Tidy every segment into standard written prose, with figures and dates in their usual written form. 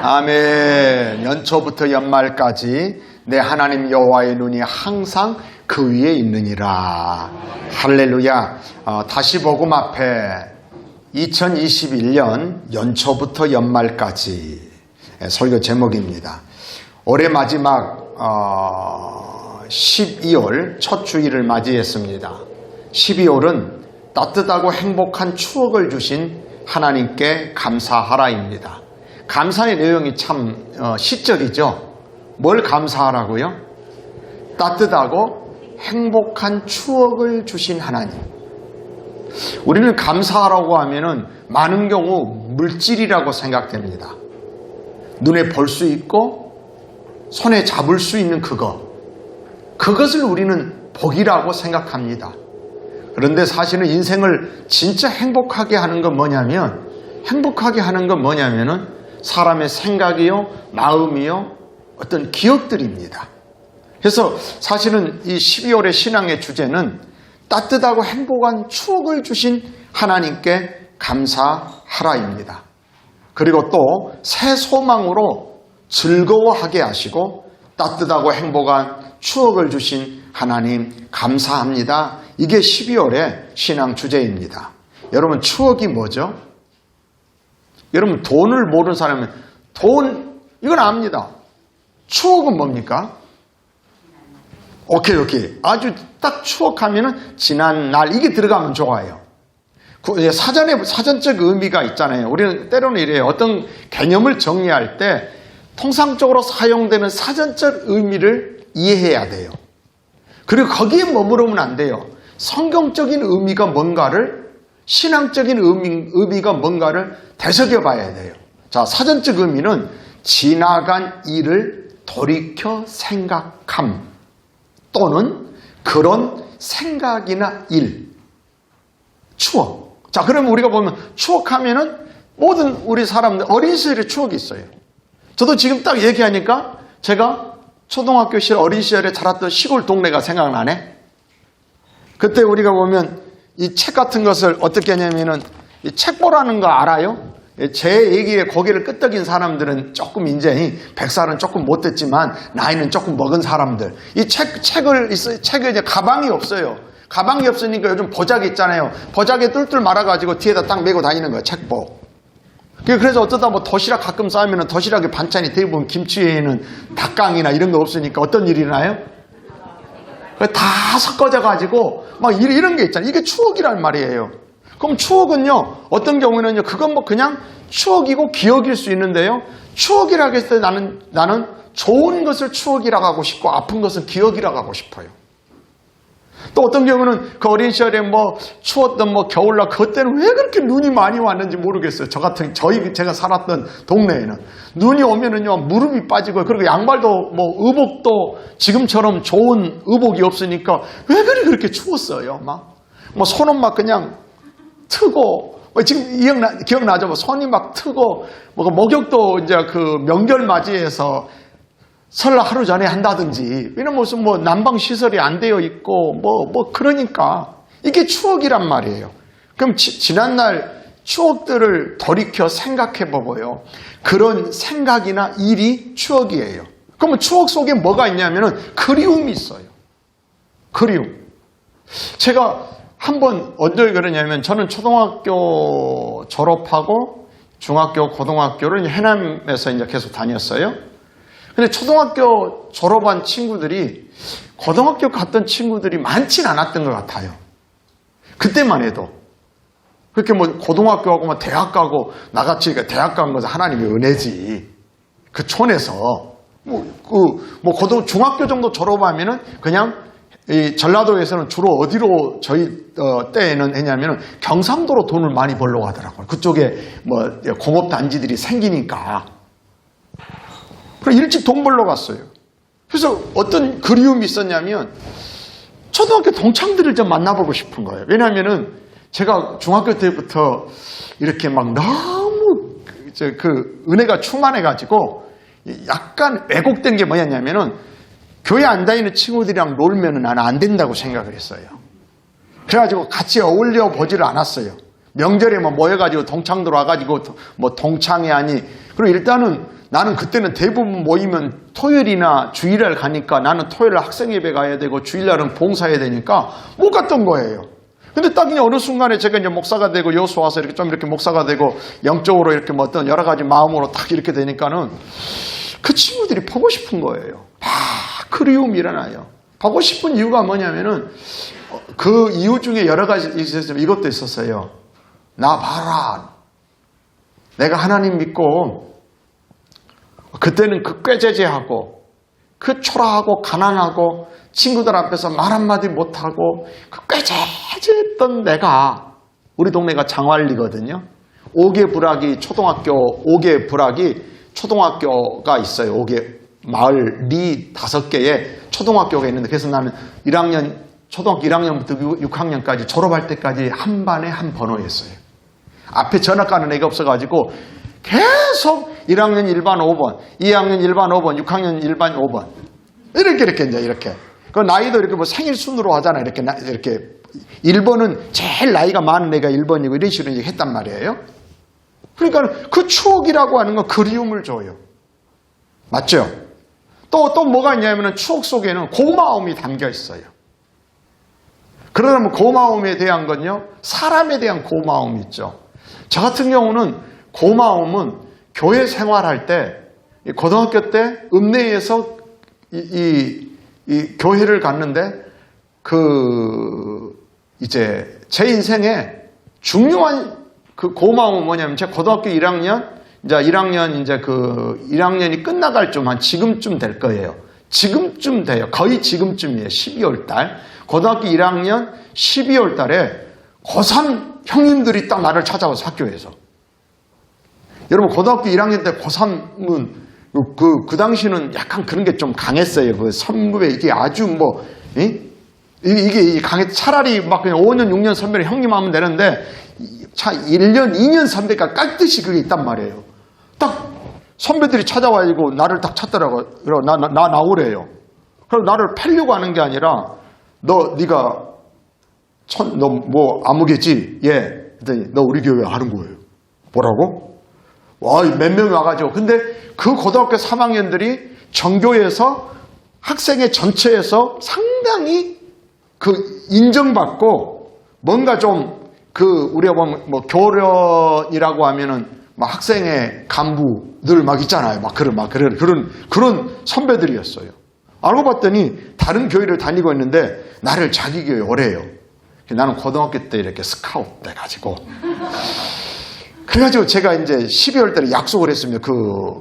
아멘. 연초부터 연말까지 내 하나님 여호와의 눈이 항상 그 위에 있느니라. 할렐루야. 다시 복음 앞에 2021년 연초부터 연말까지 설교 제목입니다. 올해 마지막 12월 첫 주일을 맞이했습니다. 12월은 따뜻하고 행복한 추억을 주신 하나님께 감사하라입니다. 감사의 내용이 참 시적이죠. 뭘 감사하라고요? 따뜻하고 행복한 추억을 주신 하나님. 우리는 감사하라고 하면은 많은 경우 물질이라고 생각됩니다. 눈에 볼 수 있고 손에 잡을 수 있는 그것을 우리는 복이라고 생각합니다. 그런데 사실은 인생을 진짜 행복하게 하는 건 뭐냐면 사람의 생각이요, 마음이요, 어떤 기억들입니다. 그래서 사실은 이 12월의 신앙의 주제는 따뜻하고 행복한 추억을 주신 하나님께 감사하라입니다. 그리고 또 새 소망으로 즐거워하게 하시고 따뜻하고 행복한 추억을 주신 하나님 감사합니다. 이게 12월의 신앙 주제입니다. 여러분, 추억이 뭐죠? 여러분, 돈을 모르는 사람은 이건 압니다. 추억은 뭡니까? 오케이. 아주 딱 추억하면은 지난 날 이게 들어가면 좋아요. 사전적 의미가 있잖아요. 우리는 때로는 이래요. 어떤 개념을 정리할 때 통상적으로 사용되는 사전적 의미를 이해해야 돼요. 그리고 거기에 머무르면 안 돼요. 성경적인 의미가 뭔가를, 신앙적인 의미가 뭔가를 되새겨봐야 돼요. 자, 사전적 의미는 지나간 일을 돌이켜 생각함 또는 그런 생각이나 일, 추억. 자, 그러면 우리가 보면 추억하면은 모든 우리 사람들 어린 시절의 추억이 있어요. 저도 지금 딱 얘기하니까 제가 초등학교 시절 어린 시절에 자랐던 시골 동네가 생각나네. 그때 우리가 보면 이 책 같은 것을 어떻게 하냐면은 이 책보라는 거 알아요? 제 얘기에 고개를 끄덕인 사람들은 조금 이제 100살은 조금 못 됐지만 나이는 조금 먹은 사람들. 이 책에 이제 가방이 없어요. 가방이 없으니까 요즘 보자기 있잖아요. 보자기에 뚫뚫 말아가지고 뒤에다 딱 메고 다니는 거예요. 책보. 그래서 어쩌다 뭐 도시락 가끔 싸우면 도시락에 반찬이 대부분 김치 외에는 닭강이나 이런 거 없으니까 어떤 일이 나요? 다 섞어져가지고 막 이런 게 있잖아요. 이게 추억이란 말이에요. 그럼 추억은요, 어떤 경우는요, 그건 뭐 그냥 추억이고 기억일 수 있는데요. 추억이라고 했을 때 나는 좋은 것을 추억이라고 하고 싶고 아픈 것은 기억이라고 하고 싶어요. 또 어떤 경우는 그 어린 시절에 뭐 추웠던 뭐 겨울날 그때는 왜 그렇게 눈이 많이 왔는지 모르겠어요. 제가 살았던 동네에는 눈이 오면은요 무릎이 빠지고 그리고 양발도 뭐 의복도 지금처럼 좋은 의복이 없으니까 왜 그렇게 추웠어요. 뭐 손은 막 그냥 트고 지금 기억나죠? 뭐 손이 막 트고 뭐 목욕도 이제 그 명절 맞이해서 설날 하루 전에 한다든지 이런 무슨 뭐 난방 시설이 안 되어 있고 뭐 그러니까 이게 추억이란 말이에요. 그럼 지난날 추억들을 돌이켜 생각해 보고요. 그런 생각이나 일이 추억이에요. 그러면 추억 속에 뭐가 있냐면은 그리움이 있어요. 그리움. 제가 한번 언제 그러냐면 저는 초등학교 졸업하고 중학교, 고등학교를 해남에서 이제 계속 다녔어요. 근데 초등학교 졸업한 친구들이 고등학교 갔던 친구들이 많진 않았던 것 같아요. 그때만 해도. 그렇게 뭐 고등학교 가고 대학 가고 나같이 대학 간 것은 하나님의 은혜지. 그 촌에서 중학교 정도 졸업하면은 그냥 이 전라도에서는 주로 어디로 저희 때에는 했냐면은 경상도로 돈을 많이 벌려고 하더라고요. 그쪽에 뭐 공업단지들이 생기니까. 그럼 일찍 돈 벌러 갔어요. 그래서 어떤 그리움이 있었냐면 초등학교 동창들을 좀 만나보고 싶은 거예요. 왜냐하면은 제가 중학교 때부터 이렇게 막 너무 그 은혜가 충만해가지고 약간 왜곡된 게 뭐였냐면은 교회 안 다니는 친구들이랑 놀면은 나는 안 된다고 생각을 했어요. 그래가지고 같이 어울려 보지를 않았어요. 명절에 뭐 모여가지고 동창들 와가지고 뭐 동창회 하니. 그리고 일단은 나는 그때는 대부분 모이면 토요일이나 주일날 가니까 나는 토요일날 학생예배 가야 되고 주일날은 봉사해야 되니까 못 갔던 거예요. 근데 딱 이제 어느 순간에 제가 이제 목사가 되고 여수 와서 이렇게 좀 이렇게 목사가 되고 영적으로 이렇게 뭐 어떤 여러 가지 마음으로 딱 이렇게 되니까는 그 친구들이 보고 싶은 거예요. 그리움이 일어나요. 보고 싶은 이유가 뭐냐면은 그 이유 중에 여러 가지 있었지만 이것도 있었어요. 나 봐라. 내가 하나님 믿고 그때는 그 꾀죄죄하고 그 초라하고 가난하고 친구들 앞에서 말 한마디 못하고 그 꾀죄죄했던 내가 우리 동네가 장활리거든요. 5개 부락이 초등학교가 있어요. 5개 마을 리 5개에 초등학교가 있는데 그래서 나는 초등학교 1학년부터 6학년까지 졸업할 때까지 한 반에 한 번호였어요. 앞에 전학 가는 애가 없어가지고 계속 1학년 1반 5번, 2학년 1반 5번, 6학년 1반 5번 이렇게 그 나이도 이렇게 뭐 생일 순으로 하잖아요. 이렇게 1번은 제일 나이가 많은 애가 1번이고 이런 식으로 이제 했단 말이에요. 그러니까 그 추억이라고 하는 건 그리움을 줘요. 맞죠? 또 뭐가 있냐면 추억 속에는 고마움이 담겨 있어요. 그러면 고마움에 대한 건요, 사람에 대한 고마움이 있죠. 저 같은 경우는 고마움은 교회 생활할 때, 고등학교 때 읍내에서 이 교회를 갔는데, 이제 제 인생에 중요한 그 고마움은 뭐냐면, 제가 고등학교 1학년, 이제 1학년이 끝나갈 좀 한 지금쯤 될 거예요. 지금쯤 돼요. 거의 지금쯤이에요. 12월 달. 고등학교 1학년 12월 달에 고3 형님들이 딱 나를 찾아와서 학교에서. 여러분, 고등학교 1학년 때 고3은 그 당시는 약간 그런 게 좀 강했어요. 그 선후배 이게 아주 뭐, 이게 차라리 막 그냥 5년, 6년 선배를 형님 하면 되는데, 1년, 2년 선배가 깍듯이 그게 있단 말이에요. 딱 선배들이 찾아와가지고 나를 딱 찾더라고요. 그리고 나 나오래요. 그럼 나를 패려고 하는 게 아니라, 너 뭐 아무개지? 예. 그랬더니 너 우리 교회 하는 거예요. 뭐라고? 와, 몇 명이 와가지고. 근데 그 고등학교 3학년들이 전교에서 학생회 전체에서 상당히 그 인정받고 뭔가 좀 우리가 보면 뭐 교련이라고 하면은 막 학생회 간부들 막 있잖아요. 그런 선배들이었어요. 알고 봤더니 다른 교회를 다니고 있는데 나를 자기 교회에 오래요. 나는 고등학교 때 이렇게 스카웃 돼가지고. 그래가지고 제가 이제 12월 달에 약속을 했습니다.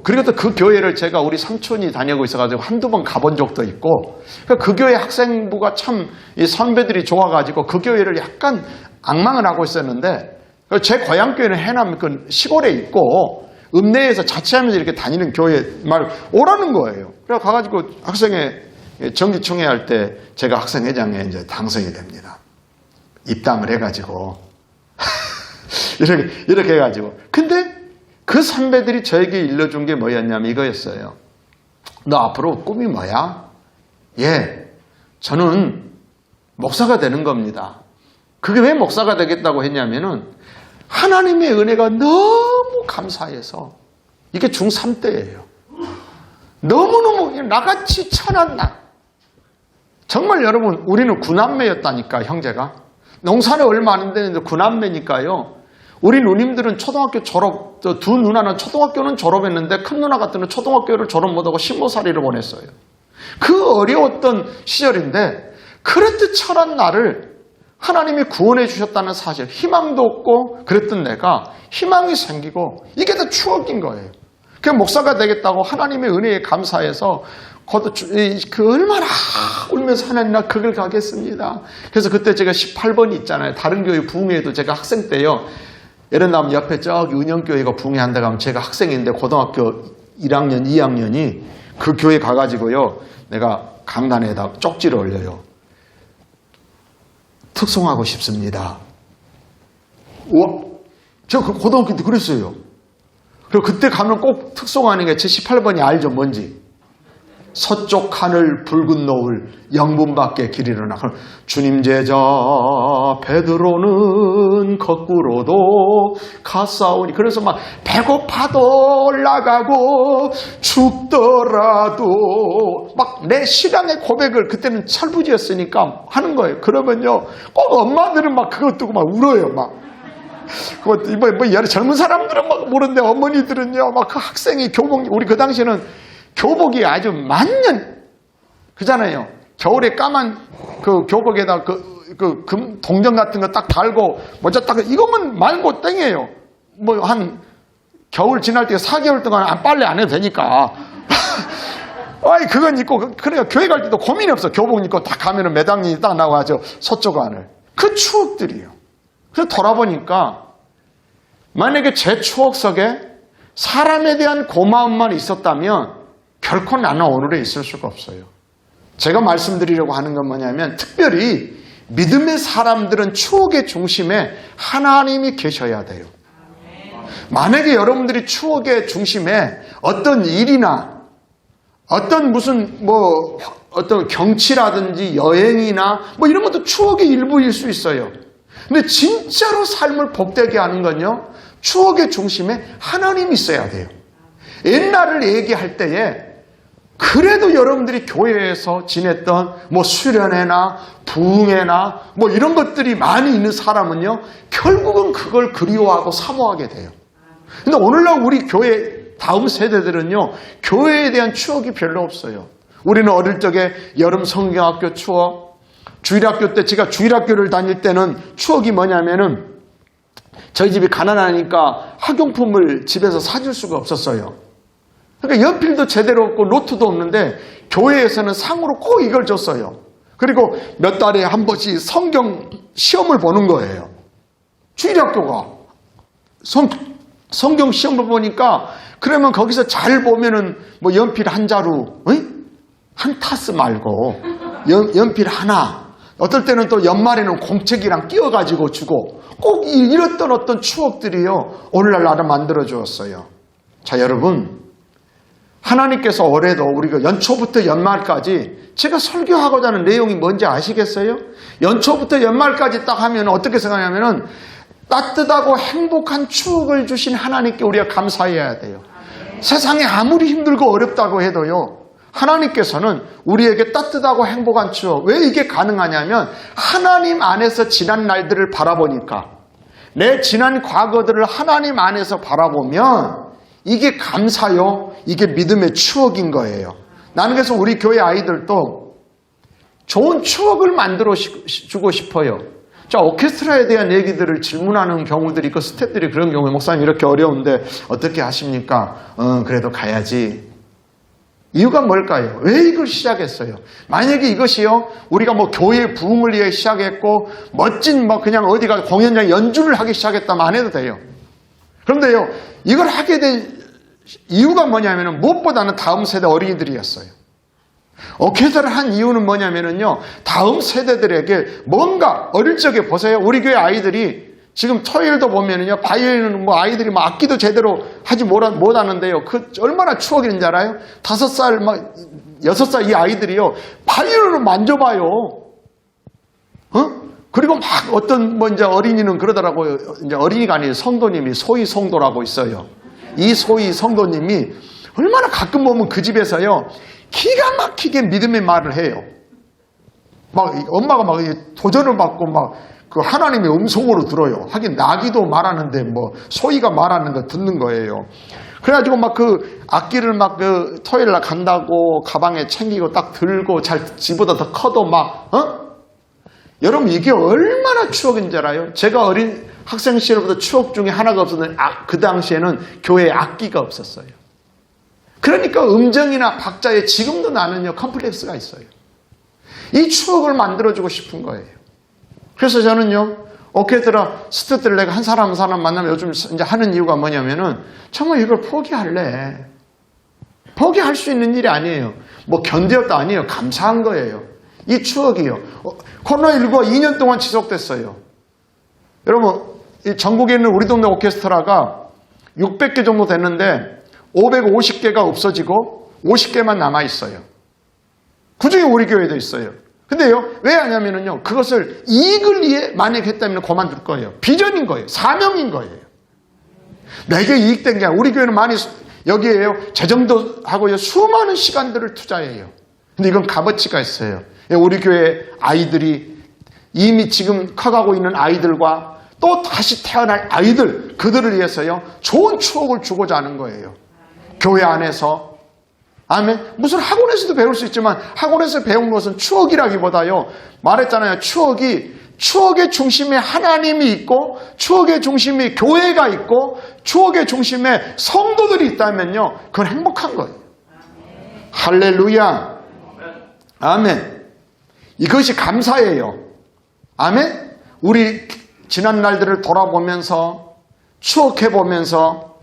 그리고 또 그 교회를 제가 우리 삼촌이 다니고 있어가지고 한두 번 가본 적도 있고, 그 교회 학생부가 참 이 선배들이 좋아가지고 그 교회를 약간 앙망을 하고 있었는데, 제 고향 교회는 해남 그 시골에 있고, 읍내에서 자취하면서 이렇게 다니는 교회 말 오라는 거예요. 그래서 가가지고 학생회 정기총회 할 때 제가 학생회장에 이제 당선이 됩니다. 입당을 해가지고. 이렇게 해가지고. 근데 그 선배들이 저에게 일러준 게 뭐였냐면 이거였어요. 너 앞으로 꿈이 뭐야? 예, 저는 목사가 되는 겁니다. 그게 왜 목사가 되겠다고 했냐면은 하나님의 은혜가 너무 감사해서, 이게 중3 때예요. 너무너무 나같이 천한 나. 정말 여러분, 우리는 9남매였다니까, 형제가. 농사는 얼마 안 되는데 9남매니까요. 우리 누님들은 초등학교 졸업, 두 누나는 초등학교는 졸업했는데 큰 누나 같은 경우는 초등학교를 졸업 못하고 신모살이를 보냈어요. 그 어려웠던 시절인데 그렇듯 천한 나를 하나님이 구원해 주셨다는 사실, 희망도 없고 그랬던 내가 희망이 생기고 이게 다 추억인 거예요. 그 목사가 되겠다고 하나님의 은혜에 감사해서 얼마나 울면서 하나님 나 그걸 가겠습니다. 그래서 그때 제가 18번이 있잖아요. 다른 교회 부흥회에도 제가 학생 때요. 예를 들면 옆에 저기 은영교회가 부흥회한다고 하면 제가 학생인데 고등학교 1학년, 2학년이 그 교회 가가지고요. 내가 강단에다 쪽지를 올려요. 특송하고 싶습니다. 우와, 제가 그 고등학교 때 그랬어요. 그리고 그때 가면 꼭 특송하는 게 제 18번이 알죠, 뭔지. 서쪽 하늘 붉은 노을 영분밖에 길 일어나. 주님 제자 베드로는 거꾸로도 갔사오니. 그래서 막 배고파도 올라가고 죽더라도 막 내 신앙의 고백을 그때는 철부지였으니까 하는 거예요. 그러면요 꼭 엄마들은 막 그것 두고 막 울어요. 막 젊은 사람들은 막 모르는데 어머니들은요 막 그 학생이 교복, 우리 그 당시에는 교복이 아주 만년 그잖아요. 겨울에 까만 그 교복에다 금 동전 같은 거 딱 달고 먼저 딱 이것만 말고 땡이에요. 뭐 한 겨울 지날 때 4개월 동안 빨래 안 해도 되니까. 아이 그건 입고 그래요. 교회 갈 때도 고민이 없어. 교복 입고 딱 가면은 매당이 딱 나와죠. 서쪽 안을. 그 추억들이에요. 그래서 돌아보니까 만약에 제 추억 속에 사람에 대한 고마움만 있었다면 결코 나는 오늘에 있을 수가 없어요. 제가 말씀드리려고 하는 건 뭐냐면 특별히 믿음의 사람들은 추억의 중심에 하나님이 계셔야 돼요. 만약에 여러분들이 추억의 중심에 어떤 일이나 어떤 무슨 어떤 경치라든지 여행이나 이런 것도 추억의 일부일 수 있어요. 근데 진짜로 삶을 복되게 하는 건요 추억의 중심에 하나님이 있어야 돼요. 옛날을 얘기할 때에 그래도 여러분들이 교회에서 지냈던 수련회나 부흥회나 이런 것들이 많이 있는 사람은요 결국은 그걸 그리워하고 사모하게 돼요. 근데 오늘날 우리 교회 다음 세대들은요 교회에 대한 추억이 별로 없어요. 우리는 어릴 적에 여름 성경학교 추억, 주일학교 때 제가 주일학교를 다닐 때는 추억이 뭐냐면은 저희 집이 가난하니까 학용품을 집에서 사줄 수가 없었어요. 그러니까 연필도 제대로 없고 노트도 없는데 교회에서는 상으로 꼭 이걸 줬어요. 그리고 몇 달에 한 번씩 성경 시험을 보는 거예요. 주일학교가 성경 시험을 보니까 그러면 거기서 잘 보면은 연필 한 자루, 한 타스 말고 연필 하나. 어떨 때는 또 연말에는 공책이랑 끼워가지고 주고 꼭 이랬던 어떤 추억들이요 오늘날 나를 만들어 주었어요. 자 여러분 하나님께서 올해도 우리가 연초부터 연말까지 제가 설교하고자 하는 내용이 뭔지 아시겠어요? 연초부터 연말까지 딱 하면 어떻게 생각하냐면은 따뜻하고 행복한 추억을 주신 하나님께 우리가 감사해야 돼요. 세상에 아무리 힘들고 어렵다고 해도요 하나님께서는 우리에게 따뜻하고 행복한 추억. 왜 이게 가능하냐면 하나님 안에서 지난 날들을 바라보니까 내 지난 과거들을 하나님 안에서 바라보면 이게 감사요. 이게 믿음의 추억인 거예요. 나는 그래서 우리 교회 아이들도 좋은 추억을 만들어 주고 싶어요. 자, 오케스트라에 대한 얘기들을 질문하는 경우들이 있고 스태프들이 그런 경우에 목사님 이렇게 어려운데 어떻게 하십니까? 그래도 가야지. 이유가 뭘까요? 왜 이걸 시작했어요? 만약에 이것이요, 우리가 교회 부흥을 위해 시작했고, 멋진 그냥 어디가 공연장 연주를 하기 시작했다면 안 해도 돼요. 그런데요, 이걸 하게 된 이유가 뭐냐면은 무엇보다는 다음 세대 어린이들이었어요. 오케스트라를 한 이유는 뭐냐면은요, 다음 세대들에게 뭔가 어릴 적에 보세요. 우리 교회 아이들이 지금 토요일도 보면은요, 바이올린은 아이들이 악기도 제대로 하지 못하는데요. 그 얼마나 추억인지 알아요? 5살, 6살 이 아이들이요, 바이올린을 만져봐요. 그리고 어떤 이제 어린이는 그러더라고요. 이제 어린이가 아니에요. 성도님이 소위 성도라고 있어요. 이 소위 성도님이 얼마나 가끔 보면 그 집에서요, 기가 막히게 믿음의 말을 해요. 엄마가 도전을 받고 그 하나님의 음성으로 들어요. 하긴 나기도 말하는데 소희가 말하는 거 듣는 거예요. 그래가지고 그 악기를 그 토요일 날 간다고 가방에 챙기고 딱 들고 지보다 더 커도 여러분 이게 얼마나 추억인지 알아요? 제가 어린 학생 시절부터 추억 중에 하나가 없었는데 그 당시에는 교회에 악기가 없었어요. 그러니까 음정이나 박자에 지금도 나는요 컴플렉스가 있어요. 이 추억을 만들어주고 싶은 거예요. 그래서 저는요, 오케스트라 스태프들 내가 한 사람 만나면 요즘 이제 하는 이유가 뭐냐면은 정말 이걸 포기할래. 포기할 수 있는 일이 아니에요. 견디었다 아니에요. 감사한 거예요. 이 추억이요. 코로나19가 2년 동안 지속됐어요. 여러분, 이 전국에 있는 우리 동네 오케스트라가 600개 정도 됐는데 550개가 없어지고 50개만 남아 있어요. 그중에 우리 교회도 있어요. 근데요, 왜 하냐면요, 그것을 이익을 위해 만약 했다면 그만둘 거예요. 비전인 거예요. 사명인 거예요. 내게 이익된 게 아니라, 우리 교회는 많이 여기에요, 재정도 하고요, 수많은 시간들을 투자해요. 근데 이건 값어치가 있어요. 우리 교회 아이들이 이미 지금 커가고 있는 아이들과 또 다시 태어날 아이들, 그들을 위해서요, 좋은 추억을 주고자 하는 거예요. 교회 안에서. 아멘. 무슨 학원에서도 배울 수 있지만 학원에서 배운 것은 추억이라기보다요, 말했잖아요. 추억의 중심에 하나님이 있고, 추억의 중심에 교회가 있고, 추억의 중심에 성도들이 있다면요, 그건 행복한 거예요. 할렐루야. 아멘. 이것이 감사예요. 아멘. 우리 지난 날들을 돌아보면서, 추억해보면서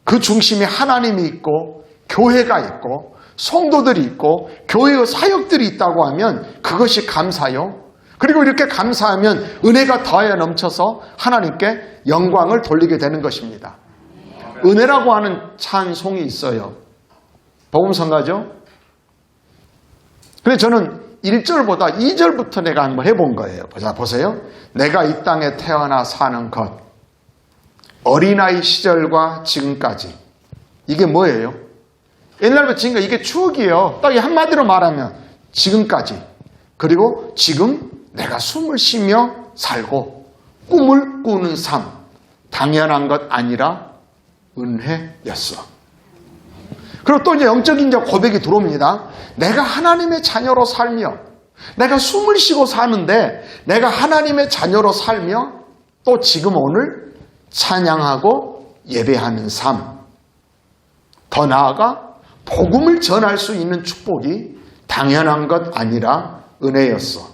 그 중심에 하나님이 있고, 교회가 있고, 성도들이 있고, 교회의 사역들이 있다고 하면 그것이 감사요. 그리고 이렇게 감사하면 은혜가 더하여 넘쳐서 하나님께 영광을 돌리게 되는 것입니다. 은혜라고 하는 찬송이 있어요. 복음성가죠? 근데 저는 1절보다 2절부터 내가 한번 해본 거예요. 보세요. 내가 이 땅에 태어나 사는 것, 어린아이 시절과 지금까지. 이게 뭐예요? 옛날부터 지금까지 이게 추억이에요. 딱 한마디로 말하면 지금까지. 그리고 지금 내가 숨을 쉬며 살고 꿈을 꾸는 삶. 당연한 것 아니라 은혜였어. 그리고 또 이제 영적인 이제 고백이 들어옵니다. 내가 하나님의 자녀로 살며, 내가 숨을 쉬고 사는데 내가 하나님의 자녀로 살며 또 지금 오늘 찬양하고 예배하는 삶. 더 나아가 복음을 전할 수 있는 축복이 당연한 것 아니라 은혜였어.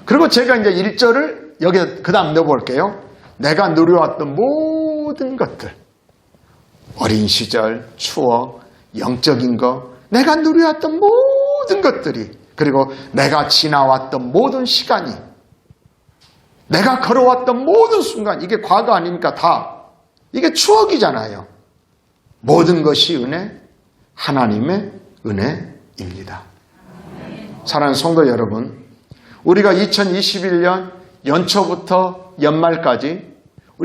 그리고 제가 이제 1절을 여기에 그 다음 넣어볼게요. 내가 누려왔던 모든 것들, 어린 시절, 추억, 영적인 것, 내가 누려왔던 모든 것들이, 그리고 내가 지나왔던 모든 시간이, 내가 걸어왔던 모든 순간, 이게 과거 아닙니까? 다 이게 추억이잖아요. 모든 것이 은혜, 하나님의 은혜입니다. 사랑하는 성도 여러분, 우리가 2021년 연초부터 연말까지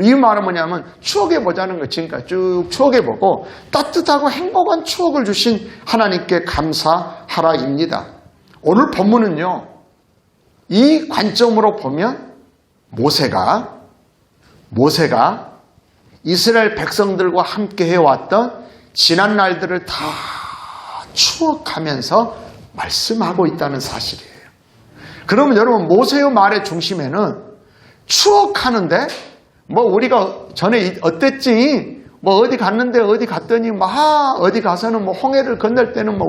이 말은 뭐냐면 추억해보자는 거. 지금까지 쭉 추억해보고 따뜻하고 행복한 추억을 주신 하나님께 감사하라입니다. 오늘 본문은요, 이 관점으로 보면 모세가 이스라엘 백성들과 함께 해왔던 지난 날들을 다 추억하면서 말씀하고 있다는 사실이에요. 그러면 여러분, 모세의 말의 중심에는 추억하는데, 뭐 우리가 전에 어땠지? 뭐 어디 갔는데 어디 갔더니 어디 가서는 뭐 홍해를 건널 때는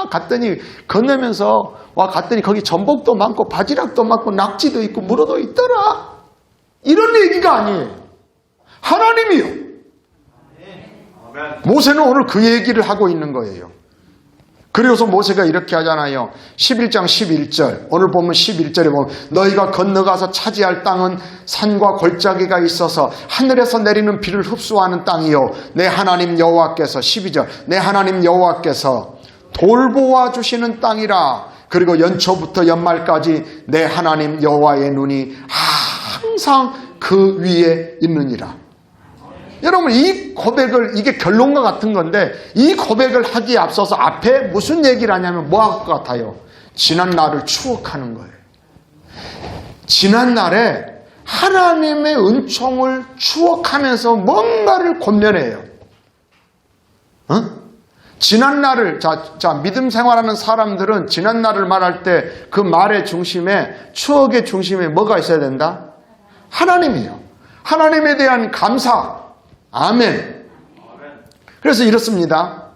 갔더니 건너면서 갔더니 거기 전복도 많고 바지락도 많고 낙지도 있고 문어도 있더라. 이런 얘기가 아니에요. 하나님이요. 모세는 오늘 그 얘기를 하고 있는 거예요. 그래서 모세가 이렇게 하잖아요. 11장 11절. 오늘 보면 11절에 보면 너희가 건너가서 차지할 땅은 산과 골짜기가 있어서 하늘에서 내리는 비를 흡수하는 땅이요. 내 하나님 여호와께서 12절. 내 하나님 여호와께서 돌보아 주시는 땅이라. 그리고 연초부터 연말까지 내 하나님 여호와의 눈이 항상 그 위에 있느니라. 여러분, 이 고백을, 이게 결론과 같은 건데, 이 고백을 하기에 앞서서 앞에 무슨 얘기를 하냐면 뭐 할 것 같아요? 지난 날을 추억하는 거예요. 지난 날에 하나님의 은총을 추억하면서 뭔가를 권면해요. 지난 날을, 믿음 생활하는 사람들은 지난 날을 말할 때 그 말의 중심에, 추억의 중심에 뭐가 있어야 된다? 하나님이에요. 하나님에 대한 감사. 아멘. 그래서 이렇습니다.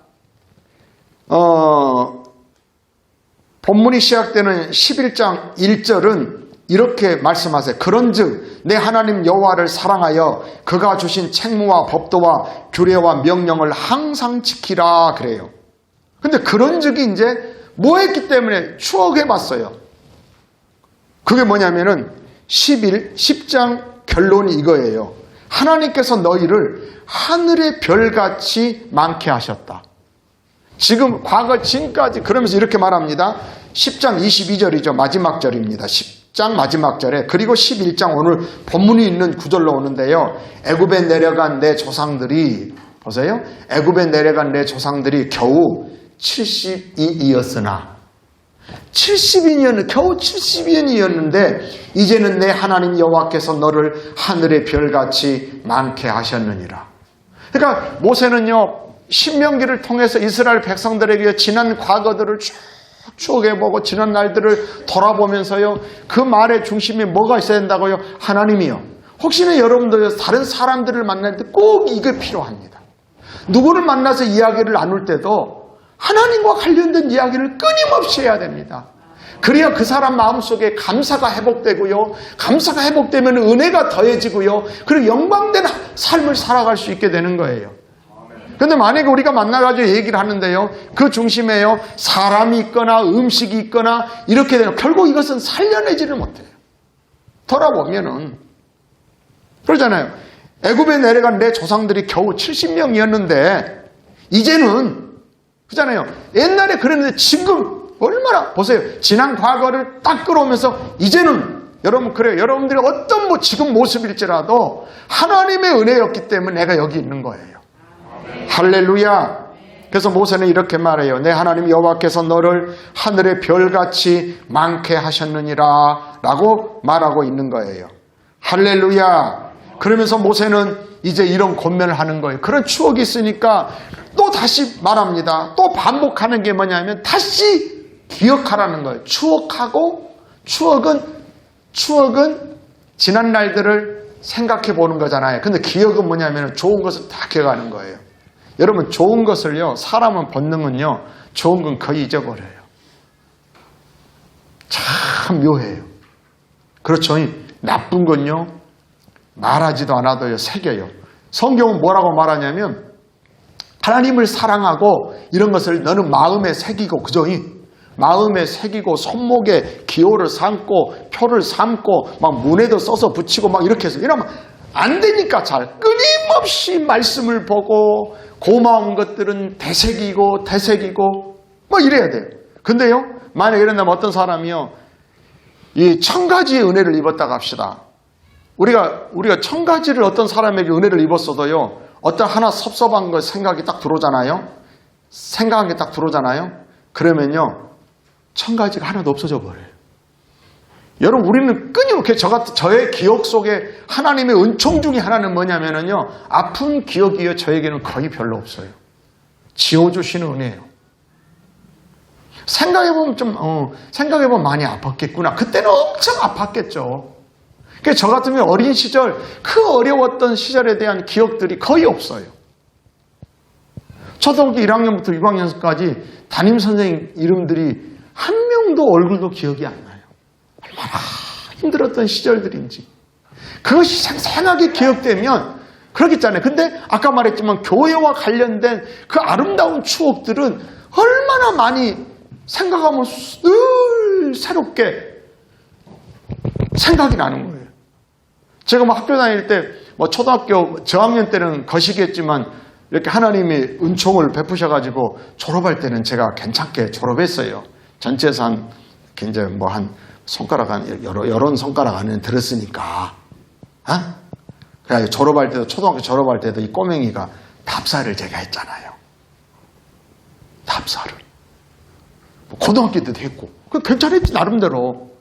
본문이 시작되는 11장 1절은 이렇게 말씀하세요. 그런즉 내 하나님 여호와를 사랑하여 그가 주신 책무와 법도와 규례와 명령을 항상 지키라 그래요. 근데 그런즉이 이제 뭐 했기 때문에 추억해봤어요. 그게 뭐냐면은 10장 결론이 이거예요. 하나님께서 너희를 하늘의 별같이 많게 하셨다. 지금 과거 지금까지 그러면서 이렇게 말합니다. 10장 22절이죠. 마지막 절입니다. 10장 마지막 절에 그리고 11장 오늘 본문이 있는 구절로 오는데요. 애굽에 내려간 내 조상들이 보세요. 애굽에 내려간 내 조상들이 겨우 70이었으나 70인이었는데 겨우 70인이었는데 이제는 내 하나님 여호와께서 너를 하늘의 별같이 많게 하셨느니라. 그러니까 모세는요. 신명기를 통해서 이스라엘 백성들에게 지난 과거들을 쭉 추억해보고 지난 날들을 돌아보면서요. 그 말의 중심에 뭐가 있어야 된다고요? 하나님이요. 혹시나 여러분들 다른 사람들을 만날 때 꼭 이게 필요합니다. 누구를 만나서 이야기를 나눌 때도 하나님과 관련된 이야기를 끊임없이 해야 됩니다. 그래야 그 사람 마음속에 감사가 회복되고요. 감사가 회복되면 은혜가 더해지고요. 그리고 영광된 삶을 살아갈 수 있게 되는 거예요. 그런데 만약에 우리가 만나가지고 얘기를 하는데요. 그 중심에요. 사람이 있거나 음식이 있거나 이렇게 되면 결국 이것은 살려내지를 못해요. 돌아보면은 그러잖아요. 애굽에 내려간 내 조상들이 겨우 70명이었는데 이제는 그잖아요. 옛날에 그랬는데 지금 얼마나 보세요. 지난 과거를 딱 끌어오면서 이제는 여러분 그래요. 여러분들이 어떤 지금 모습일지라도 하나님의 은혜였기 때문에 내가 여기 있는 거예요. 할렐루야. 그래서 모세는 이렇게 말해요. 내 하나님 여호와께서 너를 하늘의 별같이 많게 하셨느니라 라고 말하고 있는 거예요. 할렐루야. 그러면서 모세는 이제 이런 권면을 하는 거예요. 그런 추억이 있으니까 또 다시 말합니다. 또 반복하는 게 뭐냐면 다시 기억하라는 거예요. 추억하고 추억은 지난 날들을 생각해 보는 거잖아요. 근데 기억은 뭐냐면 좋은 것을 다 기억하는 거예요. 여러분 좋은 것을요. 사람은 본능은요. 좋은 건 거의 잊어버려요. 참 묘해요. 그렇죠. 나쁜 건요. 말하지도 않아도요. 새겨요. 성경은 뭐라고 말하냐면 하나님을 사랑하고 이런 것을 너는 마음에 새기고 그죠? 마음에 새기고 손목에 기호를 삼고 표를 삼고 막 문에도 써서 붙이고 막 이렇게 해서 이러면 안 되니까 잘 끊임없이 말씀을 보고 고마운 것들은 되새기고 뭐 이래야 돼요. 근데요 만약에 이런다면 어떤 사람이요 이 1000가지의 은혜를 입었다고 합시다. 우리가 1000가지를 어떤 사람에게 은혜를 입었어도요 어떤 하나 섭섭한 거 생각이 딱 들어오잖아요. 생각한 게 딱 들어오잖아요. 그러면요 1000가지가 하나도 없어져 버려요. 여러분 우리는 끊임없이 저의 기억 속에 하나님의 은총 중에 하나는 뭐냐면요 아픈 기억이요 저에게는 거의 별로 없어요. 지워주시는 은혜예요. 생각해보면 많이 아팠겠구나. 그때는 엄청 아팠겠죠. 그러니까 저 같으면 어린 시절 그 어려웠던 시절에 대한 기억들이 거의 없어요. 초등학교 1학년부터 6학년까지 담임선생님 이름들이 한 명도 얼굴도 기억이 안 나요. 얼마나 힘들었던 시절들인지. 그것이 생생하게 기억되면 그렇겠잖아요. 근데 아까 말했지만 교회와 관련된 그 아름다운 추억들은 얼마나 많이 생각하면 늘 새롭게 생각이 나는 거예요. 제가 학교 다닐 때 초등학교 저학년 때는 거시기했지만 이렇게 하나님이 은총을 베푸셔가지고 졸업할 때는 제가 괜찮게 졸업했어요. 전체에서 한 손가락 여러 손가락 안에 들었으니까. 그래서 졸업할 때도 초등학교 졸업할 때도 이 꼬맹이가 답사를 제가 했잖아요. 답사를. 고등학교 때도 했고. 괜찮았지 나름대로.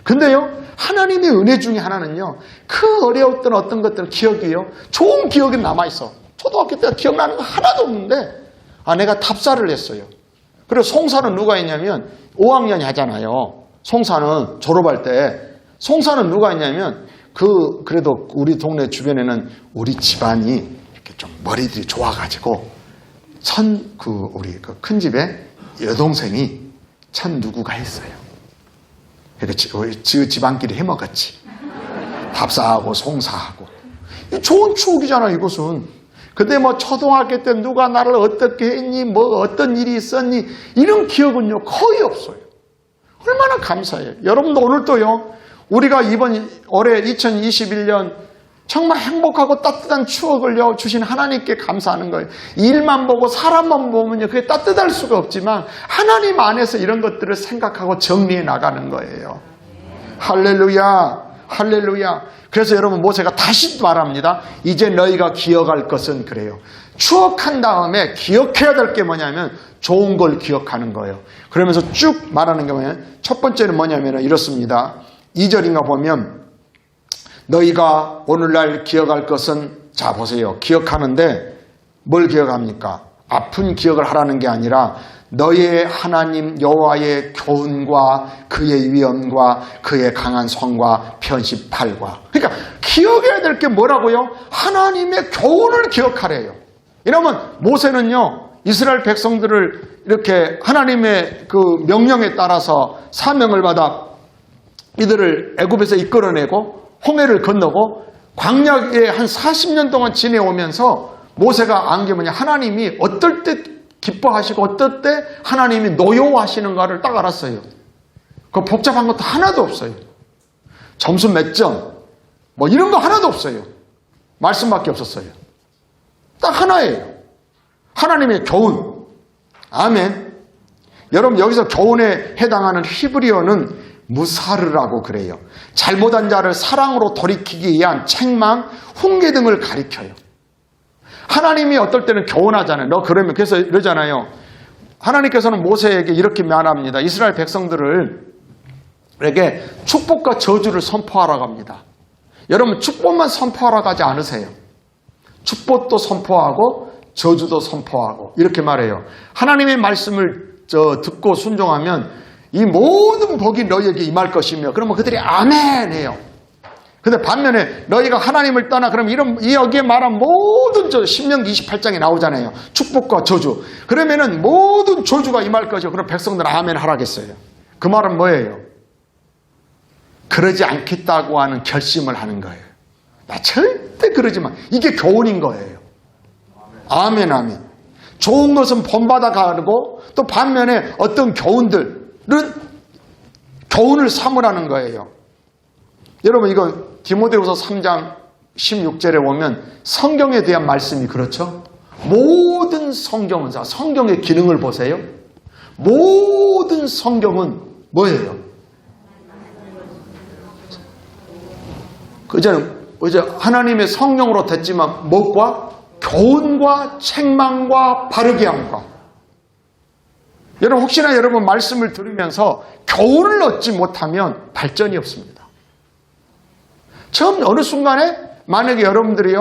근데요 하나님의 은혜 중에 하나는요 그 어려웠던 어떤 것들 기억이요 좋은 기억이 남아있어. 초등학교 때 기억나는 거 하나도 없는데 내가 답사를 했어요. 그리고 송사는 누가 했냐면 5학년이 하잖아요. 송사는 졸업할 때 송사는 누가 했냐면 그래도 우리 동네 주변에는 우리 집안이 이렇게 좀 머리들이 좋아가지고 우리 큰 집에 여동생이 누구가 했어요. 그러니까 집안끼리 해먹었지. 답사하고 송사하고. 좋은 추억이잖아 이것은. 근데 초등학교 때 누가 나를 어떻게 했니 어떤 일이 있었니 이런 기억은요 거의 없어요. 얼마나 감사해요. 여러분도 오늘도요 우리가 올해 2021년 정말 행복하고 따뜻한 추억을 주신 하나님께 감사하는 거예요. 일만 보고 사람만 보면요, 그게 따뜻할 수가 없지만 하나님 안에서 이런 것들을 생각하고 정리해 나가는 거예요. 할렐루야, 할렐루야. 그래서 여러분, 모세가 다시 말합니다. 이제 너희가 기억할 것은 그래요. 추억한 다음에 기억해야 될 게 뭐냐면 좋은 걸 기억하는 거예요. 그러면서 쭉 말하는 게 뭐냐면, 첫 번째는 뭐냐면 이렇습니다. 2절인가 보면 너희가 오늘날 기억할 것은, 자 보세요. 기억하는데 뭘 기억합니까? 아픈 기억을 하라는 게 아니라 너희의 하나님 여호와의 교훈과 그의 위엄과 그의 강한 손과 편십팔과. 그러니까 기억해야 될 게 뭐라고요? 하나님의 교훈을 기억하래요. 이러면 모세는요, 이스라엘 백성들을 이렇게 하나님의 그 명령에 따라서 사명을 받아 이들을 애굽에서 이끌어내고 홍해를 건너고 광야에 한 40년 동안 지내오면서 모세가 안 게 뭐냐, 하나님이 어떨 때 기뻐하시고 어떨 때 하나님이 노여워하시는가를 딱 알았어요. 그 복잡한 것도 하나도 없어요. 점수 몇 점 뭐 이런 거 하나도 없어요. 말씀밖에 없었어요. 딱 하나예요. 하나님의 교훈. 아멘. 여러분, 여기서 교훈에 해당하는 히브리어는 무사르라고 그래요. 잘못한 자를 사랑으로 돌이키기 위한 책망, 훈계 등을 가리켜요. 하나님이 어떨 때는 교훈하잖아요. 너 그러면, 그래서 이러잖아요. 하나님께서는 모세에게 이렇게 말합니다. 이스라엘 백성들에게 축복과 저주를 선포하라고 합니다. 여러분, 축복만 선포하라고 하지 않으세요. 축복도 선포하고 저주도 선포하고 이렇게 말해요. 하나님의 말씀을 듣고 순종하면 이 모든 복이 너희에게 임할 것이며, 그러면 그들이 아멘 해요. 근데 반면에 너희가 하나님을 떠나, 그럼 여기에 말한 모든 신명기 28장에 나오잖아요. 축복과 저주. 그러면은 모든 저주가 임할 것이요. 그럼 백성들은 아멘 하라겠어요. 그 말은 뭐예요? 그러지 않겠다고 하는 결심을 하는 거예요. 나 절대 그러지 마. 이게 교훈인 거예요. 아멘, 아멘. 좋은 것은 본받아 가고, 또 반면에 어떤 교훈들은 교훈을 삼으라는 거예요. 여러분, 이거 디모데후서 3장 16절에 보면 성경에 대한 말씀이 그렇죠? 모든 성경은, 성경의 기능을 보세요. 모든 성경은 뭐예요? 이제 하나님의 성령으로 됐지만 무엇과? 교훈과 책망과 바르게 함과. 여러분, 혹시나 여러분 말씀을 들으면서 교훈을 얻지 못하면 발전이 없습니다. 처음 어느 순간에 만약에 여러분들이요,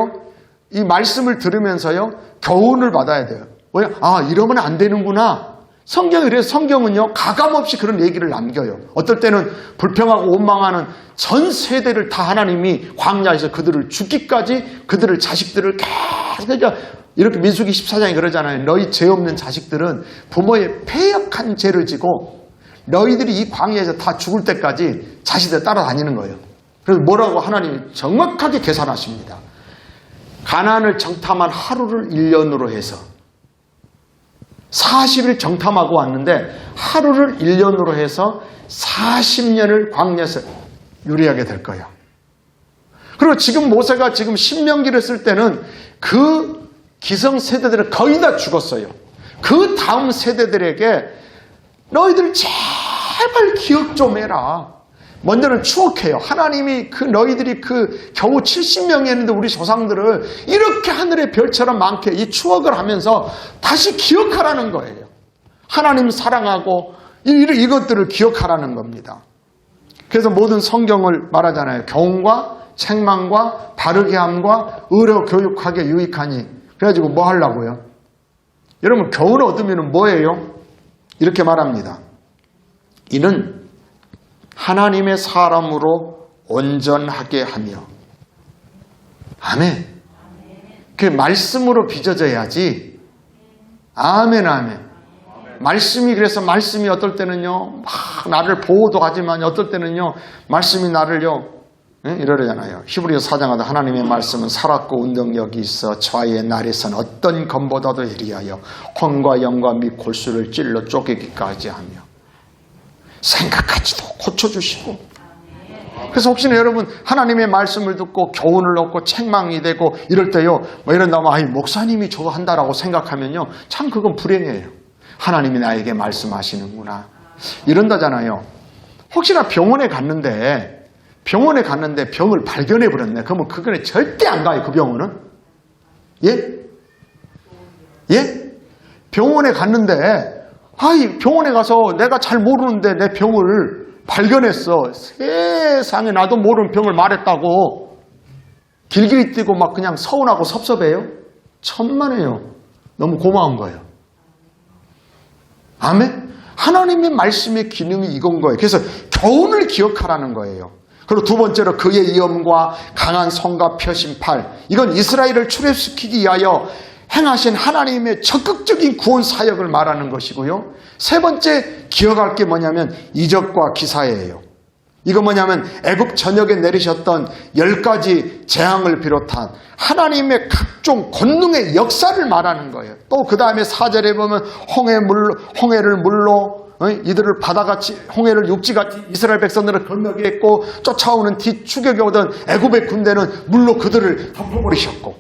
이 말씀을 들으면서요, 교훈을 받아야 돼요. 왜? 아, 이러면 안 되는구나. 성경이 그래서 성경은요, 가감없이 그런 얘기를 남겨요. 어떨 때는 불평하고 원망하는 전 세대를 다 하나님이 광야에서 그들을 죽기까지 그들을 자식들을 계속, 그러니까 이렇게 민수기 14장에 그러잖아요. 너희 죄 없는 자식들은 부모의 패역한 죄를 지고 너희들이 이 광야에서 다 죽을 때까지 자식들 따라다니는 거예요. 그래서 뭐라고 하나님이 정확하게 계산하십니다. 가나안을 정탐한 하루를 1년으로 해서 40일 정탐하고 왔는데 하루를 1년으로 해서 40년을 광야에서 유리하게 될 거예요. 그리고 지금 모세가 지금 신명기를 쓸 때는 그 기성 세대들은 거의 다 죽었어요. 그 다음 세대들에게 너희들 제발 기억 좀 해라. 먼저는 추억해요. 하나님이 너희들이 겨우 70명이 했는데 우리 조상들을 이렇게 하늘의 별처럼 많게 이 추억을 하면서 다시 기억하라는 거예요. 하나님 사랑하고 이것들을 기억하라는 겁니다. 그래서 모든 성경을 말하잖아요. 교훈과 책망과 바르게 함과 의로 교육하게 유익하니. 그래가지고 뭐 하려고요? 여러분, 교훈을 얻으면 뭐예요? 이렇게 말합니다. 이는 하나님의 사람으로 온전하게 하며. 아멘. 그 말씀으로 빚어져야지. 아멘, 아멘. 말씀이 어떨 때는요, 막 나를 보호도 하지만 어떨 때는요, 말씀이 나를요, 이러잖아요. 히브리서 4장 하다 하나님의 말씀은 살았고 운동력이 있어 좌의 날에선 어떤 검보다도 예리하여 혼과 영과 및 골수를 찔러 쪼개기까지 하며 생각하지도 고쳐주시고 그래서 혹시나 여러분 하나님의 말씀을 듣고 교훈을 얻고 책망이 되고 이럴 때요, 뭐 이런다면 아이 목사님이 저거 한다라고 생각하면요, 참 그건 불행해요. 하나님이 나에게 말씀하시는구나 이런다잖아요. 혹시나 병원에 갔는데 병을 발견해 버렸네. 그러면 그거는 절대 안 가요. 그 병원은. 예? 병원에 갔는데 병원에 가서 내가 잘 모르는데 내 병을 발견했어. 세상에 나도 모르는 병을 말했다고 길길이 뛰고 막 그냥 서운하고 섭섭해요? 천만에요. 너무 고마운 거예요. 아멘? 하나님의 말씀의 기능이 이건 거예요. 그래서 교훈을 기억하라는 거예요. 그리고 두 번째로 그의 위엄과 강한 손과 펴신 팔. 이건 이스라엘을 출애굽시키기 위하여 행하신 하나님의 적극적인 구원 사역을 말하는 것이고요. 세 번째 기억할 게 뭐냐면 이적과 기사예요. 이거 뭐냐면 애굽 전역에 내리셨던 10가지 재앙을 비롯한 하나님의 각종 권능의 역사를 말하는 거예요. 또 그 다음에 4절에 보면 홍해를 물로 이들을 바다같이 홍해를 육지같이 이스라엘 백성들을 건너게 했고 쫓아오는 뒤추격이 오던 애굽의 군대는 물로 그들을 덮어버리셨고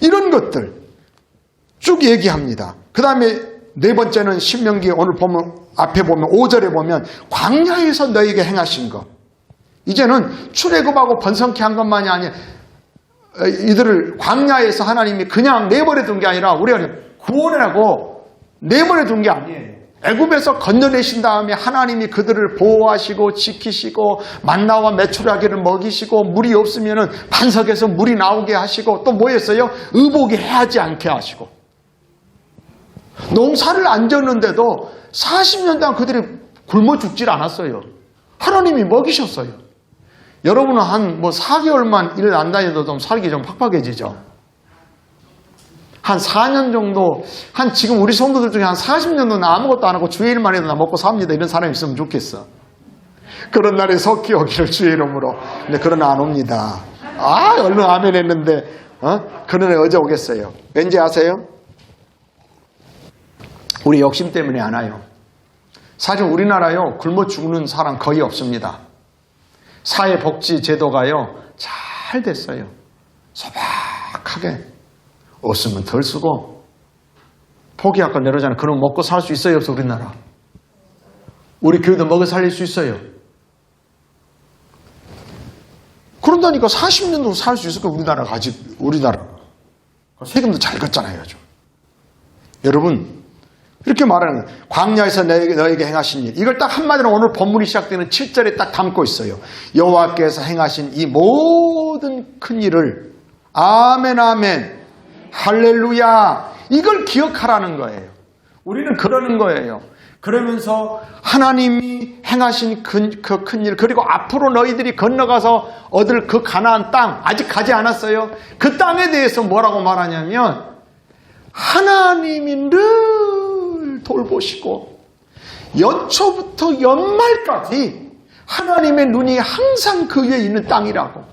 이런 것들 쭉 얘기합니다. 그 다음에 네 번째는 신명기 오늘 보면 앞에 보면 5절에 보면 광야에서 너에게 행하신 것. 이제는 출애굽하고 번성케 한 것만이 아니라 이들을 광야에서 하나님이 그냥 내버려 둔 게 아니라 우리가 구원하고 내버려 둔 게 아니에요. 애굽에서 건져내신 다음에 하나님이 그들을 보호하시고 지키시고 만나와 메추라기를 먹이시고 물이 없으면 반석에서 물이 나오게 하시고 또 뭐였어요? 의복이 해하지 않게 하시고 농사를 안 졌는데도 40년 동안 그들이 굶어 죽질 않았어요. 하나님이 먹이셨어요. 여러분은 한 4개월만 일 안 다녀도 좀 살기 좀 팍팍해지죠. 한 4년 정도, 지금 우리 성도들 중에 한 40년도 나 아무것도 안 하고 주의 일만 해도 나 먹고 삽니다. 이런 사람이 있으면 좋겠어. 그런 날에 속히 오기를 주의 이름으로. 근데 그런 안 옵니다. 얼른 아멘 했는데, 그런 애 어제 오겠어요. 왠지 아세요? 우리 욕심 때문에 안 와요. 사실 우리나라요, 굶어 죽는 사람 거의 없습니다. 사회복지 제도가요, 잘 됐어요. 소박하게. 없으면 덜 쓰고 포기할까 내려잖아요. 그럼 먹고 살 수 있어요? 없어? 우리나라. 우리 교회도 먹여 살릴 수 있어요. 그런다니까 40년도 살 수 있을 거 우리나라. 세금도 잘 걷잖아요. 좀. 여러분 이렇게 말하는 거예요. 광야에서 너에게 행하신 일. 이걸 딱 한마디로 오늘 본문이 시작되는 7절에 딱 담고 있어요. 여호와께서 행하신 이 모든 큰 일을 아멘 아멘 할렐루야. 이걸 기억하라는 거예요. 우리는 그러는 거예요. 그러면서 하나님이 행하신 그 큰 일, 그리고 앞으로 너희들이 건너가서 얻을 그 가나안 땅, 아직 가지 않았어요. 그 땅에 대해서 뭐라고 말하냐면 하나님이 늘 돌보시고 연초부터 연말까지 하나님의 눈이 항상 그 위에 있는 땅이라고.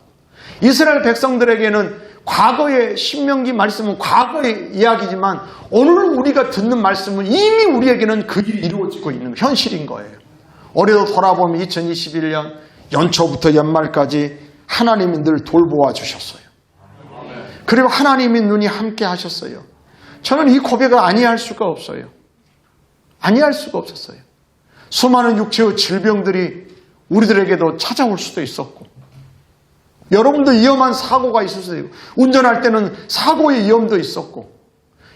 이스라엘 백성들에게는 과거의 신명기 말씀은 과거의 이야기지만 오늘 우리가 듣는 말씀은 이미 우리에게는 그 일이 이루어지고 있는 현실인 거예요. 올해도 돌아보면 2021년 연초부터 연말까지 하나님이 늘 돌보아 주셨어요. 그리고 하나님의 눈이 함께 하셨어요. 저는 이 고백을 아니할 수가 없어요. 아니할 수가 없었어요. 수많은 육체의 질병들이 우리들에게도 찾아올 수도 있었고 여러분도 위험한 사고가 있을 수도 있고 운전할 때는 사고의 위험도 있었고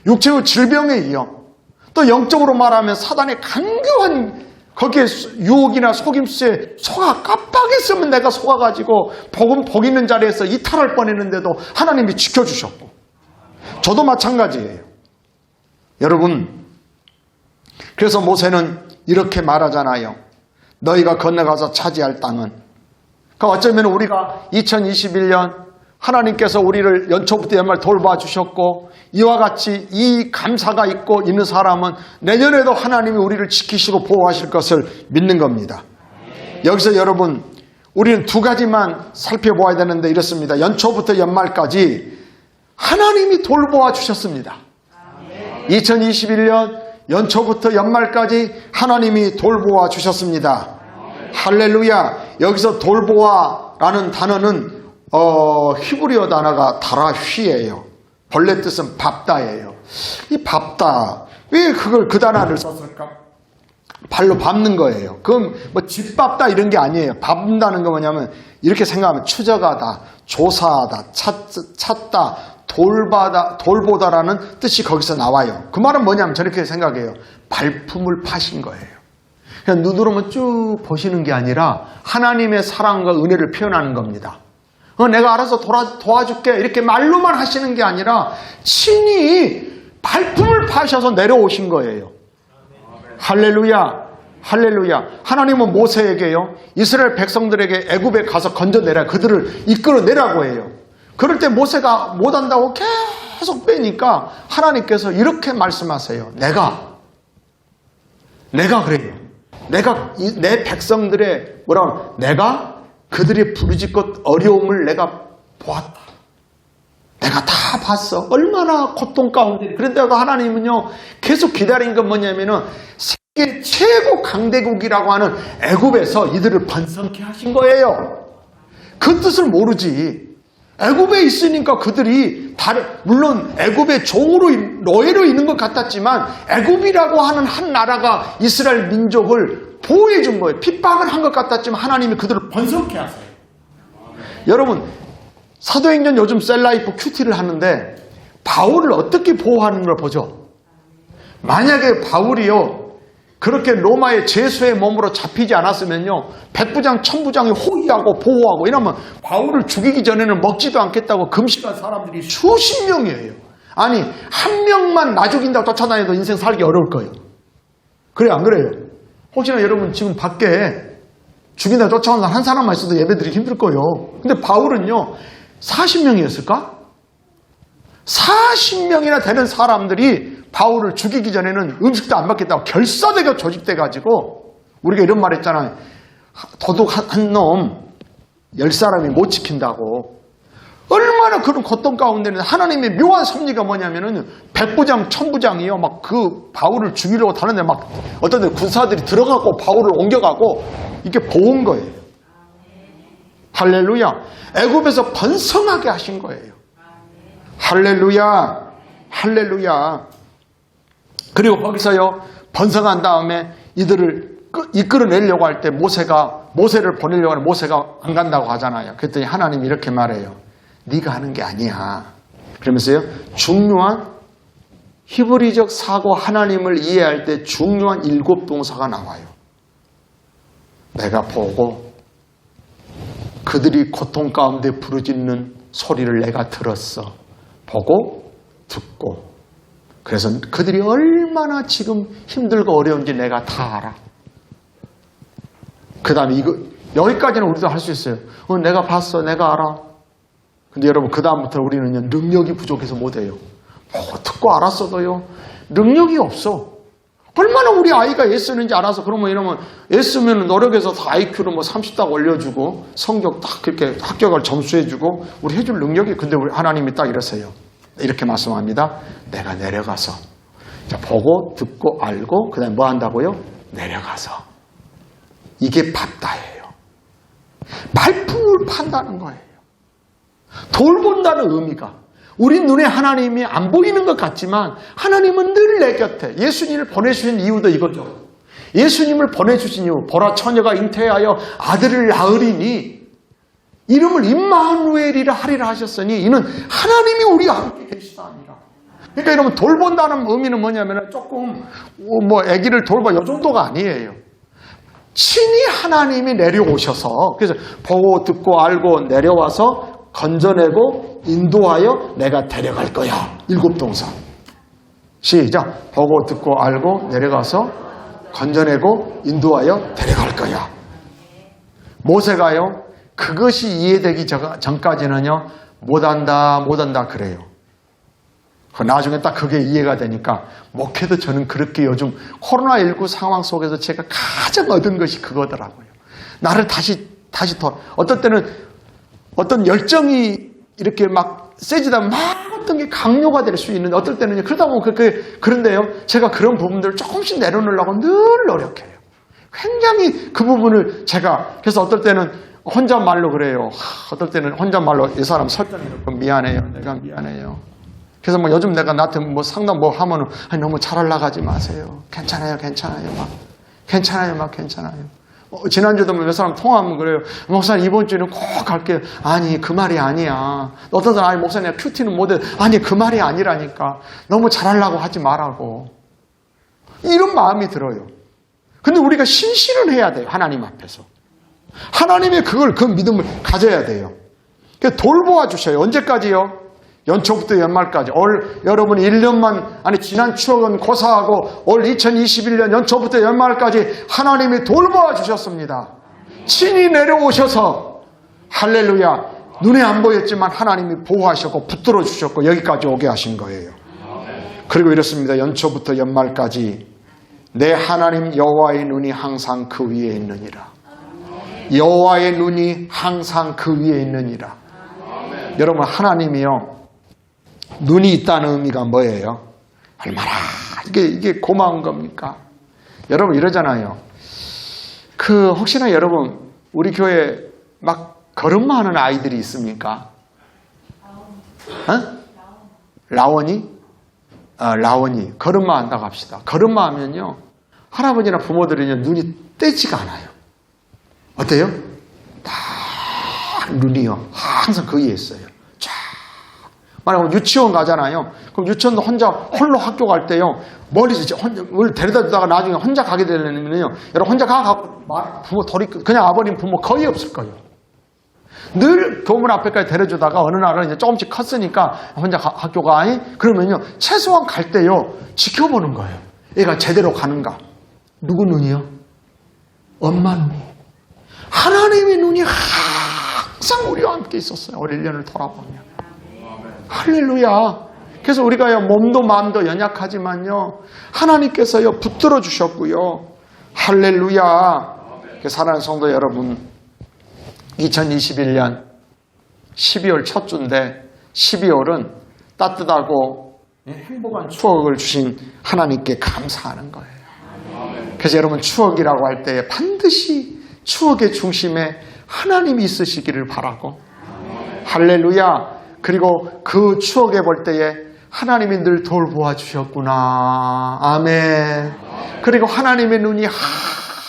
육체의 질병의 위험 또 영적으로 말하면 사단의 강경한 거기에 유혹이나 속임수에 속아 깜빡했으면 내가 속아가지고 복 있는 자리에서 이탈할 뻔했는데도 하나님이 지켜주셨고 저도 마찬가지예요. 여러분 그래서 모세는 이렇게 말하잖아요. 너희가 건너가서 차지할 땅은 그러니까 어쩌면 우리가 2021년 하나님께서 우리를 연초부터 연말 돌봐 주셨고 이와 같이 이 감사가 있고 있는 사람은 내년에도 하나님이 우리를 지키시고 보호하실 것을 믿는 겁니다. 여기서 여러분 우리는 두 가지만 살펴보아야 되는데 이렇습니다. 연초부터 연말까지 하나님이 돌보아 주셨습니다. 2021년 연초부터 연말까지 하나님이 돌보아 주셨습니다. 할렐루야. 여기서 돌보아라는 단어는 히브리어 단어가 다라휘예요. 본래 뜻은 밟다예요. 이 밟다, 왜 그걸 그 단어를 썼을까? 발로 밟는 거예요. 그럼 뭐 짓밟다 이런 게 아니에요. 밟는다는 거 뭐냐면 이렇게 생각하면 추적하다, 조사하다, 찾다, 돌보다라는 뜻이 거기서 나와요. 그 말은 뭐냐면 저렇게 생각해요. 발품을 파신 거예요. 그냥 눈으로만 쭉 보시는 게 아니라 하나님의 사랑과 은혜를 표현하는 겁니다. 내가 알아서 도와줄게 이렇게 말로만 하시는 게 아니라 친히 발품을 파셔서 내려오신 거예요. 할렐루야. 할렐루야. 하나님은 모세에게요, 이스라엘 백성들에게 애굽에 가서 건져내라, 그들을 이끌어내라고 해요. 그럴 때 모세가 못한다고 계속 빼니까 하나님께서 이렇게 말씀하세요. 내가 그래요. 내가 내 백성들의 내가 그들의 부르짖고 어려움을 내가 보았다. 내가 다 봤어. 얼마나 고통 가운데. 그런데도 하나님은요, 계속 기다린 건 뭐냐면은 세계 최고 강대국이라고 하는 애굽에서 이들을 번성케 하신 거예요. 그 뜻을 모르지. 애굽에 있으니까 그들이 물론 애굽의 종으로 노예로 있는 것 같았지만 애굽이라고 하는 한 나라가 이스라엘 민족을 보호해 준 거예요. 핍박을 한 것 같았지만 하나님이 그들을 번성케 하세요. 여러분, 사도행전 요즘 셀라이프 큐티를 하는데 바울을 어떻게 보호하는 걸 보죠. 만약에 바울이요, 그렇게 로마의 죄수의 몸으로 잡히지 않았으면요, 백부장 천부장이 호위하고 보호하고 이러면 바울을 죽이기 전에는 먹지도 않겠다고 금식한 사람들이 수십 명이에요. 아니, 한 명만 나 죽인다고 쫓아다녀도 인생 살기 어려울 거예요. 그래요, 안 그래요? 혹시나 여러분 지금 밖에 죽인다고 쫓아오는 한 사람만 있어도 예배드리기 힘들 거예요. 근데 바울은요, 40명이었을까? 40명이나 되는 사람들이 바울을 죽이기 전에는 음식도 안 받겠다고 결사대가 조직돼가지고, 우리가 이런 말 했잖아요. 도둑 한 놈 10사람이 못 지킨다고. 얼마나 그런 고통 가운데는 하나님의 묘한 섭리가 뭐냐면은 백부장, 천부장이요, 막 그 바울을 죽이려고 다는데 막 어떤 데 군사들이 들어가고 바울을 옮겨가고 이게 보온 거예요. 할렐루야. 애굽에서 번성하게 하신 거예요. 할렐루야. 할렐루야. 그리고 거기서요, 번성한 다음에 이들을 이끌어내려고 할 때 모세를 보내려고 하는 모세가 안 간다고 하잖아요. 그랬더니 하나님이 이렇게 말해요. 네가 하는 게 아니야. 그러면서요, 중요한 히브리적 사고, 하나님을 이해할 때 중요한 7동사가 나와요. 내가 보고 그들이 고통 가운데 부르짖는 소리를 내가 들었어. 보고 듣고. 그래서 그들이 얼마나 지금 힘들고 어려운지 내가 다 알아. 그 다음에 여기까지는 우리도 할 수 있어요. 내가 봤어. 내가 알아. 근데 여러분, 그 다음부터 우리는요, 능력이 부족해서 못해요. 듣고 알았어도요, 능력이 없어. 얼마나 우리 아이가 애쓰는지 알아서, 이러면 애쓰면 노력해서 다 IQ를 30딱 올려주고, 성적 딱 그렇게 합격을 점수해주고, 우리 해줄 능력이, 근데 우리 하나님이 딱 이러세요. 이렇게 말씀합니다. 내가 내려가서. 자, 보고, 듣고, 알고, 그 다음에 뭐 한다고요? 내려가서. 이게 밟다예요. 발품을 판다는 거예요. 돌본다는 의미가, 우리 눈에 하나님이 안 보이는 것 같지만 하나님은 늘 내 곁에. 예수님을 보내주신 이유도 이거죠. 예수님을 보내주신 이유, 보라 처녀가 잉태하여 아들을 낳으리니 이름을 임마누엘이라 하리라 하셨으니 이는 하나님이 우리와 함께 계시다니라. 그러니까 여러분, 돌본다는 의미는 뭐냐면 조금 아기를 돌봐 이 정도가 아니에요. 친히 하나님이 내려오셔서, 그래서 보고 듣고 알고 내려와서 건져내고 인도하여 내가 데려갈 거야. 7동사. 시작. 보고 듣고 알고 내려가서 건져내고 인도하여 데려갈 거야. 모세가요, 그것이 이해되기 전까지는요, 못한다 그래요. 나중에 딱 그게 이해가 되니까, 목회도 저는 그렇게 요즘 코로나19 상황 속에서 제가 가장 얻은 것이 그거더라고요. 나를 다시 어떤 때는 어떤 열정이 이렇게 막 세지다 막 어떤 게 강요가 될 수 있는데, 어떨 때는 그러다 보면 그런데요, 제가 그런 부분들을 조금씩 내려놓으려고 늘 노력해요. 굉장히 그 부분을 제가 그래서 어떨 때는 혼잣말로 그래요. 어떨 때는 혼잣말로 이 사람 설득해놓고 미안해요. 내가 미안해요. 그래서 뭐 요즘 내가 나한테 뭐 상담 뭐 하면은 아니 너무 잘 올라가지 마세요. 괜찮아요. 막 괜찮아요. 지난주도 몇 사람 통화하면 그래요. 목사님 이번 주는 꼭 갈게요. 아니 그 말이 아니야. 어떤 사람 아니 목사님 큐티는 못해. 아니 그 말이 아니라니까. 너무 잘하려고 하지 말라고. 이런 마음이 들어요. 근데 우리가 신실은 해야 돼요. 하나님 앞에서. 하나님의 그 믿음을 가져야 돼요. 돌보아 주셔요. 언제까지요? 연초부터 연말까지. 여러분 1년만, 지난 추억은 고사하고 올 2021년 연초부터 연말까지 하나님이 돌보아 주셨습니다. 친히 내려오셔서, 할렐루야, 눈에 안 보였지만 하나님이 보호하셨고 붙들어 주셨고 여기까지 오게 하신 거예요. 그리고 이렇습니다. 연초부터 연말까지 내 하나님 여호와의 눈이 항상 그 위에 있느니라. 여호와의 눈이 항상 그 위에 있느니라. 여러분 하나님이요. 눈이 있다는 의미가 뭐예요? 얼마나 이게 고마운 겁니까? 여러분 이러잖아요. 혹시나 여러분 우리 교회 막 걸음마 하는 아이들이 있습니까? 라원이? 라원이 걸음마 한다고 합시다. 걸음마 하면요. 할아버지나 부모들이 눈이 떼지가 않아요. 어때요? 딱 눈이요. 항상 그 위에 있어요. 만약에 유치원 가잖아요. 그럼 유치원도 홀로 학교 갈 때요. 멀리서 우리 데려다 주다가 나중에 혼자 가게 되면요. 여러분 혼자 가고 부모 그냥 아버님 부모 거의 없을 거예요. 늘 교문 앞에까지 데려주다가 어느 날은 이제 조금씩 컸으니까 혼자 학교 가. 그러면요. 최소한 갈 때요. 지켜보는 거예요. 얘가 제대로 가는가. 누구 눈이요? 엄마 눈이. 하나님의 눈이 항상 우리와 함께 있었어요. 올 1년을 돌아보면. 할렐루야. 그래서 우리가 몸도 마음도 연약하지만요. 하나님께서요 붙들어 주셨고요. 할렐루야. 사랑하는 성도 여러분 2021년 12월 첫 주인데 12월은 따뜻하고 행복한 추억을 주신 하나님께 감사하는 거예요. 그래서 여러분 추억이라고 할 때 반드시 추억의 중심에 하나님이 있으시기를 바라고 할렐루야. 그리고 그 추억에 볼 때에 하나님이 늘 돌보아 주셨구나. 아멘. 그리고 하나님의 눈이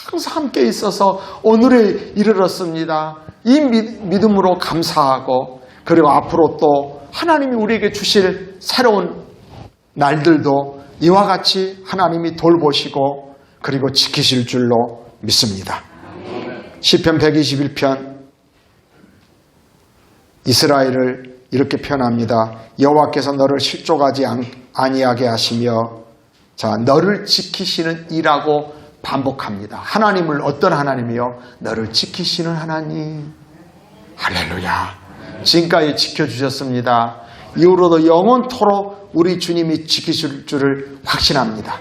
항상 함께 있어서 오늘에 이르렀습니다. 이 믿음으로 감사하고 그리고 앞으로 또 하나님이 우리에게 주실 새로운 날들도 이와 같이 하나님이 돌보시고 그리고 지키실 줄로 믿습니다. 시편 121편 이스라엘을 이렇게 표현합니다. 여호와께서 너를 실족하지 아니하게 하시며 자 너를 지키시는 이라고 반복합니다. 하나님을 어떤 하나님이요? 너를 지키시는 하나님. 할렐루야. 지금까지 지켜주셨습니다. 이후로도 영원토록 우리 주님이 지키실 줄을 확신합니다.